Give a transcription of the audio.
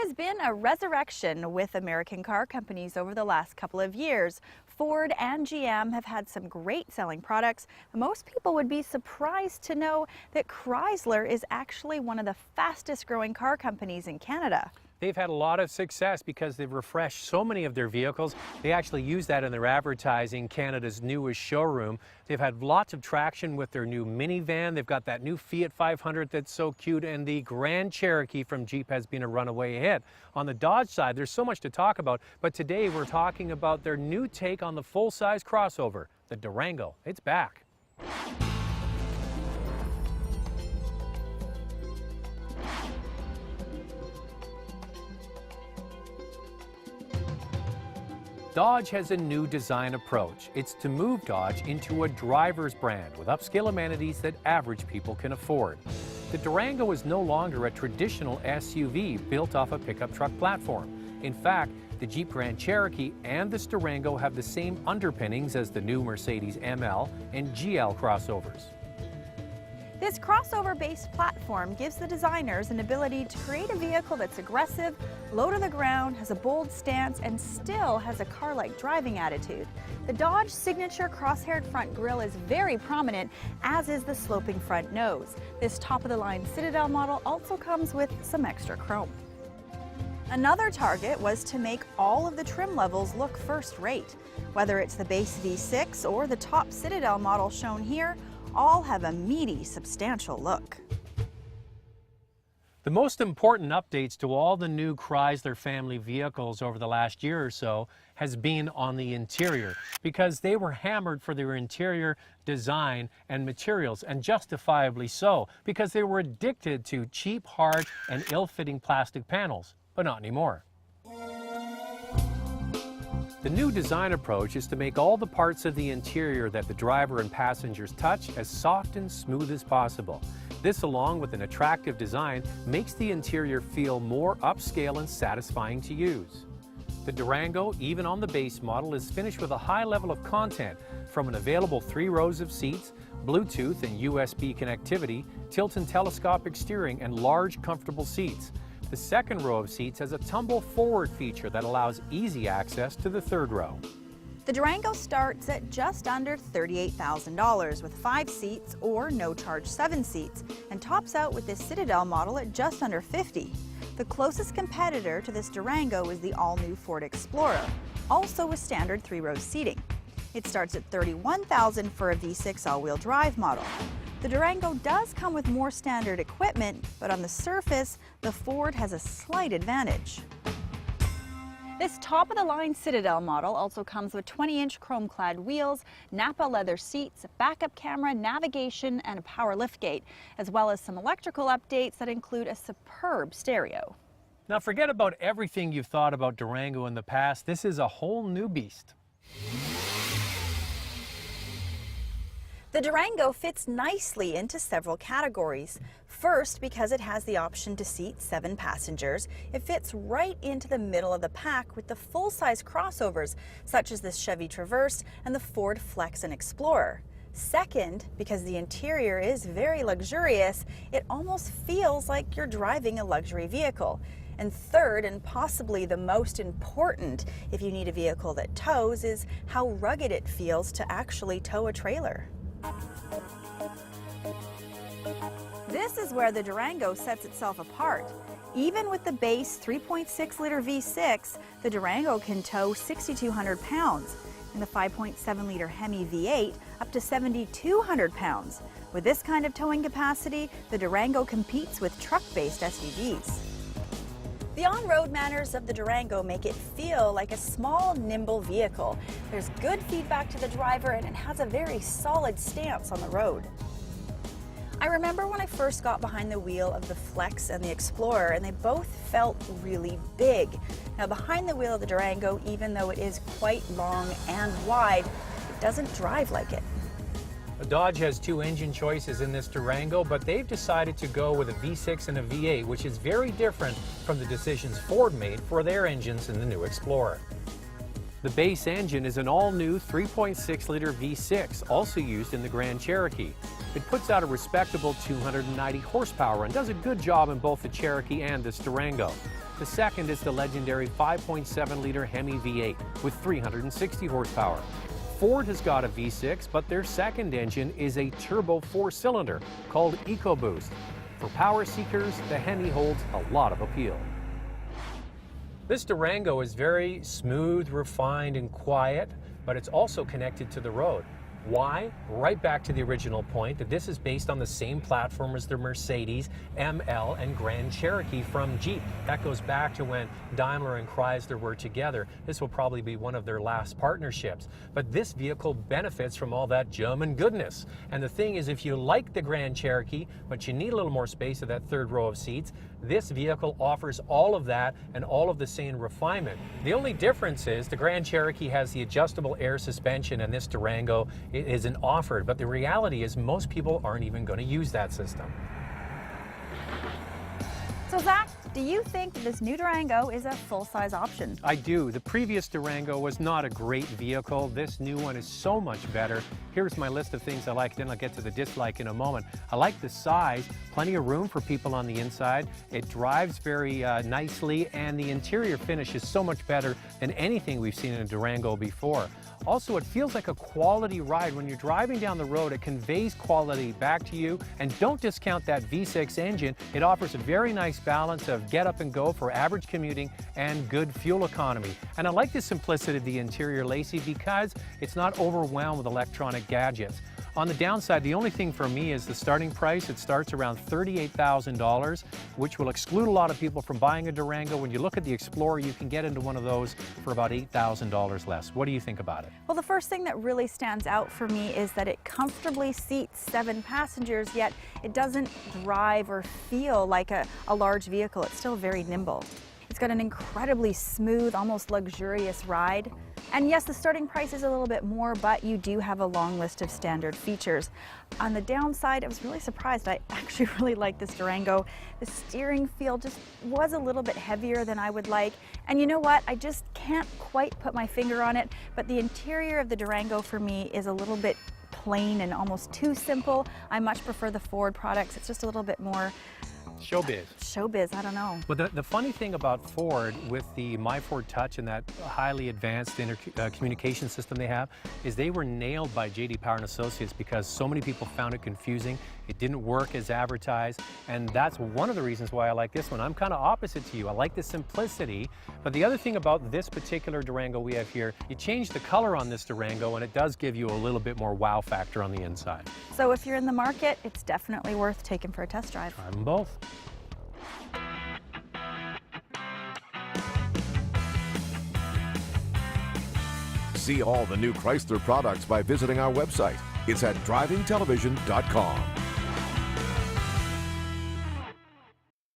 has been a resurrection with American car companies over the last couple of years. Ford and GM have had some great selling products. Most people would be surprised to know that Chrysler is actually one of the fastest growing car companies in Canada. They've had a lot of success because they've refreshed so many of their vehicles. They actually use that in their advertising, Canada's newest showroom. They've had lots of traction with their new minivan. They've got that new Fiat 500 that's so cute, and the Grand Cherokee from Jeep has been a runaway hit. On the Dodge side, there's so much to talk about, but today we're talking about their new take on the full-size crossover, the Durango. It's back. Dodge has a new design approach. It's to move Dodge into a driver's brand with upscale amenities that average people can afford. The Durango is no longer a traditional SUV built off a pickup truck platform. In fact, the Jeep Grand Cherokee and this Durango have the same underpinnings as the new Mercedes ML and GL crossovers. This crossover-based platform gives the designers an ability to create a vehicle that's aggressive, low to the ground, has a bold stance, and still has a car-like driving attitude. The Dodge signature crosshaired front grille is very prominent, as is the sloping front nose. This top-of-the-line Citadel model also comes with some extra chrome. Another target was to make all of the trim levels look first-rate. Whether it's the base V6 or the top Citadel model shown here, all have a meaty, substantial look. The most important updates to all the new Chrysler family vehicles over the last year or so has been on the interior, because they were hammered for their interior design and materials, and justifiably so, because they were addicted to cheap, hard, and ill-fitting plastic panels, but not anymore. The new design approach is to make all the parts of the interior that the driver and passengers touch as soft and smooth as possible. This, along with an attractive design, makes the interior feel more upscale and satisfying to use. The Durango, even on the base model, is finished with a high level of content, from an available 3 rows of seats, Bluetooth and USB connectivity, tilt and telescopic steering, and large, comfortable seats. The second row of seats has a tumble forward feature that allows easy access to the third row. The Durango starts at just under $38,000 with 5 seats or no-charge 7 seats, and tops out with this Citadel model at just under $50,000. The closest competitor to this Durango is the all-new Ford Explorer, also with standard 3-row seating. It starts at $31,000 for a V6 all-wheel drive model. The Durango does come with more standard equipment, but on the surface, the Ford has a slight advantage. This top-of-the-line Citadel model also comes with 20-inch chrome-clad wheels, Napa leather seats, backup camera, navigation, and a power liftgate, as well as some electrical updates that include a superb stereo. Now forget about everything you've thought about Durango in the past. This is a whole new beast. The Durango fits nicely into several categories. First, because it has the option to seat 7 passengers, it fits right into the middle of the pack with the full-size crossovers, such as this Chevy Traverse and the Ford Flex and Explorer. Second, because the interior is very luxurious, it almost feels like you're driving a luxury vehicle. And third, and possibly the most important if you need a vehicle that tows, is how rugged it feels to actually tow a trailer. This is where the Durango sets itself apart. Even with the base 3.6-liter V6, the Durango can tow 6,200 pounds, and the 5.7-liter Hemi V8 up to 7,200 pounds. With this kind of towing capacity, the Durango competes with truck-based SUVs. The on-road manners of the Durango make it feel like a small, nimble vehicle. There's good feedback to the driver, and it has a very solid stance on the road. I remember when I first got behind the wheel of the Flex and the Explorer, and they both felt really big. Now, behind the wheel of the Durango, even though it is quite long and wide, it doesn't drive like it. Dodge has 2 engine choices in this Durango, but they've decided to go with a V6 and a V8, which is very different from the decisions Ford made for their engines in the new Explorer. The base engine is an all-new 3.6-liter V6, also used in the Grand Cherokee. It puts out a respectable 290 horsepower and does a good job in both the Cherokee and this Durango. The second is the legendary 5.7-liter Hemi V8 with 360 horsepower. Ford has got a V6, but their second engine is a turbo 4-cylinder called EcoBoost. For power seekers, the Hemi holds a lot of appeal. This Durango is very smooth, refined, and quiet, but it's also connected to the road. Why? Right back to the original point that this is based on the same platform as the Mercedes, ML, and Grand Cherokee from Jeep. That goes back to when Daimler and Chrysler were together. This will probably be one of their last partnerships. But this vehicle benefits from all that German goodness. And the thing is, if you like the Grand Cherokee, but you need a little more space at that third row of seats, this vehicle offers all of that and all of the same refinement. The only difference is the Grand Cherokee has the adjustable air suspension and this Durango isn't offered, but the reality is most people aren't even going to use that system. So Zach, do you think this new Durango is a full-size option? I do. The previous Durango was not a great vehicle. This new one is so much better. Here's my list of things I like, then I'll get to the dislike in a moment. I like the size, plenty of room for people on the inside. It drives very nicely, and the interior finish is so much better than anything we've seen in a Durango before. Also, it feels like a quality ride. When you're driving down the road, it conveys quality back to you. And don't discount that V6 engine. It offers a very nice balance of get up and go for average commuting and good fuel economy. And I like the simplicity of the interior Lacey because it's not overwhelmed with electronic gadgets. On the downside, the only thing for me is the starting price. It starts around $38,000, which will exclude a lot of people from buying a Durango. When you look at the Explorer, you can get into one of those for about $8,000 less. What do you think about it? Well, the first thing that really stands out for me is that it comfortably seats 7 passengers, yet it doesn't drive or feel like a large vehicle. It's still very nimble. It's got an incredibly smooth, almost luxurious ride. And yes, the starting price is a little bit more, but you do have a long list of standard features. On the downside, I was really surprised. I actually really like this Durango. The steering feel just was a little bit heavier than I would like. And you know what? I just can't quite put my finger on it, but the interior of the Durango for me is a little bit plain and almost too simple. I much prefer the Ford products. It's just a little bit more Showbiz. Showbiz, I don't know. Well, the funny thing about Ford with the My Ford Touch and that highly advanced communication system they have is they were nailed by J.D. Power and Associates because so many people found it confusing. It didn't work as advertised, and that's one of the reasons why I like this one. I'm kind of opposite to you. I like the simplicity, but the other thing about this particular Durango we have here, you change the color on this Durango and it does give you a little bit more wow factor on the inside. So if you're in the market, it's definitely worth taking for a test drive. Try them both. See all the new Chrysler products by visiting our website. It's at drivingtelevision.com.